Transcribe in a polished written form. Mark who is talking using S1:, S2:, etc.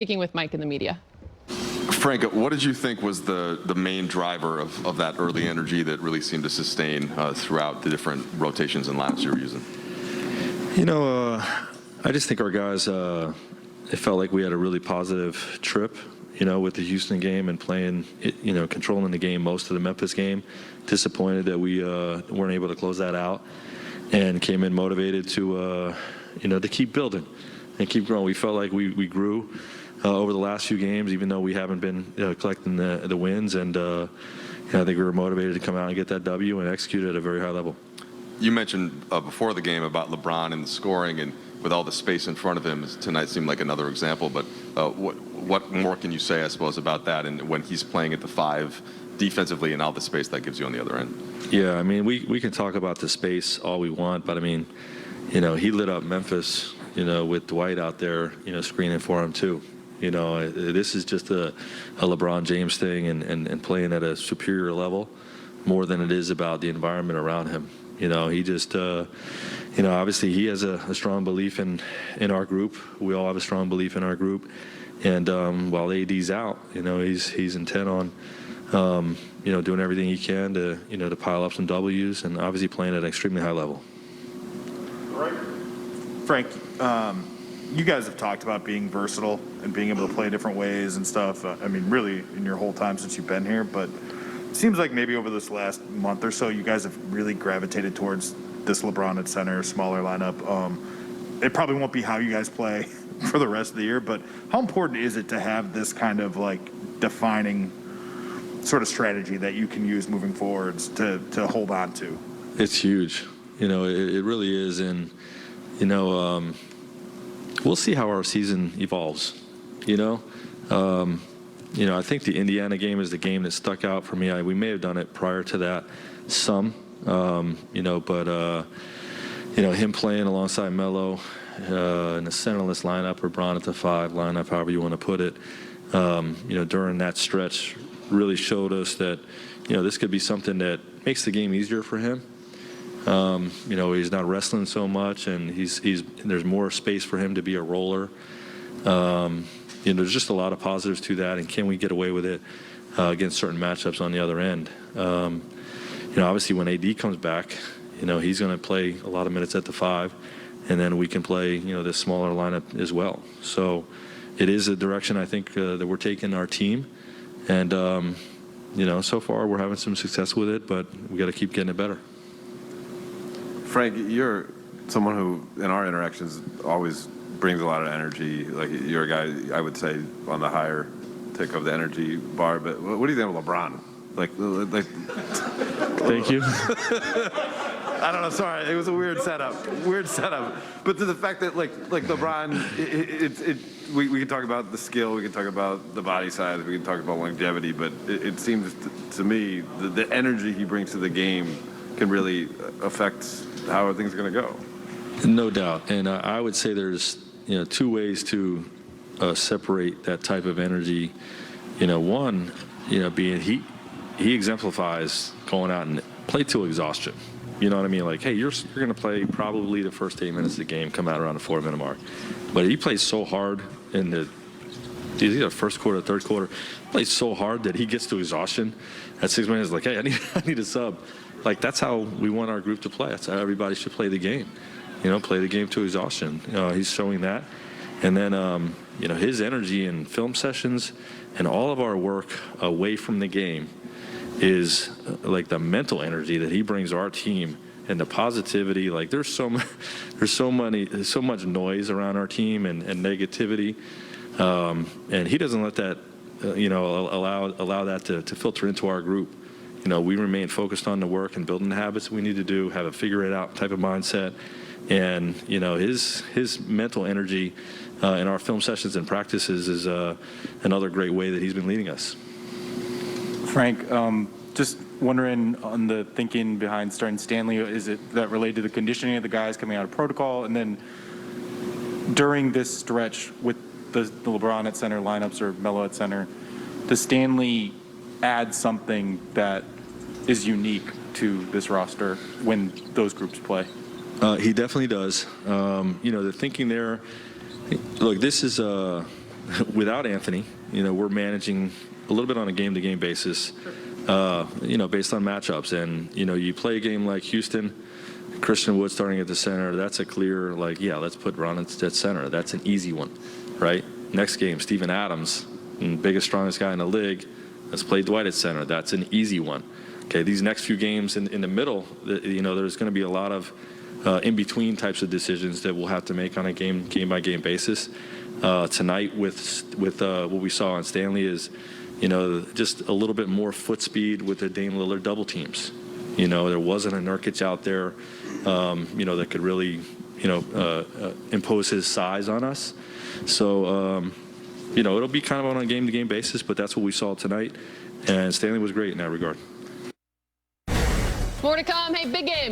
S1: Speaking with Mike in the media.
S2: Frank, what did you think was the main driver of that early energy that really seemed to sustain throughout the different rotations and lineups you were using?
S3: I just think our guys, it felt like we had a really positive trip, with the Houston game and playing, controlling the game most of the Memphis game. Disappointed that we weren't able to close that out, and came in motivated to keep building and keep growing. We felt like we grew over the last few games, even though we haven't been collecting the wins. And I think we were motivated to come out and get that W and execute at a very high level.
S2: You mentioned before the game about LeBron and the scoring, and with all the space in front of him, tonight seemed like another example. But what more can you say, I suppose, about that, and when he's playing at the 5 defensively and all the space that gives you on the other end?
S3: Yeah, I mean, we can talk about the space all we want, but I mean, he lit up Memphis, with Dwight out there, screening for him too. This is just a LeBron James thing and playing at a superior level more than it is about the environment around him. He just, obviously he has a strong belief in our group. We all have a strong belief in our group. And while AD's out, he's intent on, doing everything he can to pile up some W's, and obviously playing at an extremely high level.
S4: Frank, you guys have talked about being versatile and being able to play different ways and stuff. I mean, really, in your whole time since you've been here. But it seems like maybe over this last month or so, you guys have really gravitated towards this LeBron at center, smaller lineup. It probably won't be how you guys play for the rest of the year, but how important is it to have this kind of defining sort of strategy that you can use moving forwards to hold on to?
S3: It's huge. It really is. And, we'll see how our season evolves. I think the Indiana game is the game that stuck out for me. We may have done it prior to that, but him playing alongside Melo in a centerless lineup, or Bron at the 5 lineup, however you want to put it, during that stretch, really showed us that this could be something that makes the game easier for him. He's not wrestling so much, and there's more space for him to be a roller. There's just a lot of positives to that, and can we get away with it against certain matchups on the other end? Obviously when AD comes back, he's going to play a lot of minutes at the 5, and then we can play, this smaller lineup as well. So it is a direction I think that we're taking our team, and so far we're having some success with it, but we got to keep getting it better.
S5: Frank, you're someone who, in our interactions, always brings a lot of energy. Like, you're a guy, I would say, on the higher tick of the energy bar. But what do you think of LeBron?
S3: Thank you.
S5: I don't know. Sorry, it was a weird setup. But to the fact that like LeBron, we can talk about the skill, we can talk about the body size, we can talk about longevity. But it seems to me the energy he brings to the game can really affect how things are going to go.
S3: No doubt. And I would say there's 2 ways to separate that type of energy. One, being he exemplifies going out and play to exhaustion. You know what I mean? Like, hey, you're going to play probably the first 8 minutes of the game, come out around the 4-minute mark. But he plays so hard in the first quarter, third quarter, plays so hard that he gets to exhaustion at 6 minutes. Like, hey, I need a sub. Like, that's how we want our group to play. That's how everybody should play the game. Play the game to exhaustion. He's showing that. And then, his energy in film sessions and all of our work away from the game is like the mental energy that he brings our team, and the positivity. Like, there's so much noise around our team and negativity. And he doesn't let that, allow that to filter into our group. We remain focused on the work and building the habits we need to do, have a figure it out type of mindset. And, his mental energy in our film sessions and practices is another great way that he's been leading us.
S6: Frank, just wondering on the thinking behind starting Stanley, is it that related to the conditioning of the guys coming out of protocol? And then during this stretch with the LeBron at center lineups or Melo at center, does Stanley add something that is unique to this roster when those groups play?
S3: He definitely does. The thinking there, look, this is without Anthony, we're managing a little bit on a game-to-game basis, based on matchups. And, you play a game like Houston, Christian Wood starting at the center, that's a clear, let's put Ron at center. That's an easy one, right? Next game, Steven Adams, biggest, strongest guy in the league, let's play Dwight at center. That's an easy one. Okay, these next few games in the middle, there's going to be a lot of in-between types of decisions that we'll have to make on a game-by-game basis. Tonight with what we saw on Stanley is, just a little bit more foot speed with the Dame Lillard double teams. There wasn't a Nurkic out there, that could really, impose his size on us. So, it'll be kind of on a game-to-game basis, but that's what we saw tonight. And Stanley was great in that regard.
S1: More to come. Hey, big game.